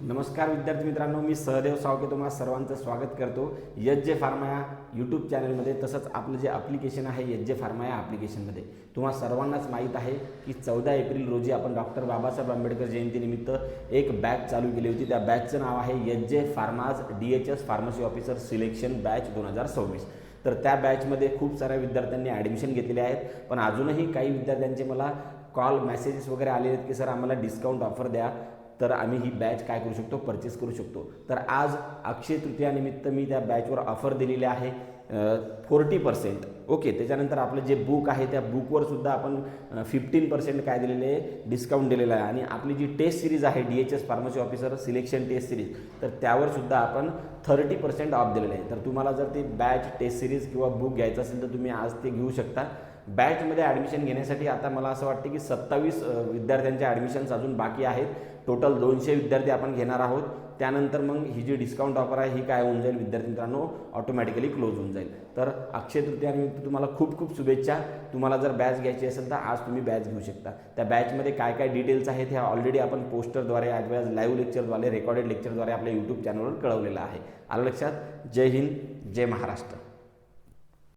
नमस्कार विद्यार्थी मित्रांनो, मी सहदेव सावके तुम्हा सर्वांचं स्वागत करतो एच जे फार्मा या यूट्यूब चॅनलमध्ये. तसंच आपलं जे ॲप्लिकेशन आहे एच जे फार्मा या ॲप्लिकेशनमध्ये तुम्हा सर्वांनाच माहीत आहे की 14 एप्रिल रोजी आपण डॉक्टर बाबासाहेब आंबेडकर जयंतीनिमित्त एक बॅच चालू केली होती. त्या बॅचचं नाव आहे H J Pharmas DHS pharmacy officer selection batch 2026. तर त्या बॅचमध्ये खूप साऱ्या विद्यार्थ्यांनी ॲडमिशन घेतलेले आहेत, पण अजूनही काही विद्यार्थ्यांचे मला कॉल मेसेजेस वगैरे आले आहेत की सर आम्हाला डिस्काउंट ऑफर द्या, तर आम्ही ही बॅच काय करू शकतो, परचेस करू शकतो. तर आज अक्षय तृतीयानिमित्त मी त्या बॅचवर ऑफर दिलेली आहे 40%. ओके, त्याच्यानंतर आपलं जे बुक आहे त्या बुकवर सुद्धा आपण 15% काय दिलेले आहे, डिस्काउंट दिलेलं आहे. आणि आपली जी टेस्ट सिरीज आहे DHS pharmacy officer selection test series, तर त्यावर सुद्धा आपण 30% ऑफ दिलेलं आहे. तर तुम्हाला जर ती बॅच टेस्ट सिरीज किंवा बुक घ्यायचं असेल तर तुम्ही आज ते घेऊ शकता. बॅचमध्ये ॲडमिशन घेण्यासाठी आता मला असं वाटतं की 27 विद्यार्थ्यांचे ॲडमिशन्स अजून बाकी आहेत. टोटल 200 विद्यार्थी आपण घेणार आहोत. त्यानंतर मग ही जी डिस्काउंट ऑफर आहे ही काय होऊन जाईल विद्यार्थी मित्रांनो, ऑटोमॅटिकली क्लोज होऊन जाईल. तर अक्षय तृतीयानिमित्त तुम्हाला खूप खूप शुभेच्छा. तुम्हाला जर बॅच घ्यायची असेल तर आज तुम्ही बॅच घेऊ शकता. त्या बॅचमध्ये काय काय डिटेल्स आहेत हे ऑलरेडी आपण पोस्टरद्वारे ॲज वेल एज लाईव्ह लेक्चरद्वारे रेकॉर्डेड लेक्चरद्वारे आपल्या यूट्यूब चॅनलवर कळवलेलं आहे. आलं लक्षात? जय हिंद, जय महाराष्ट्र.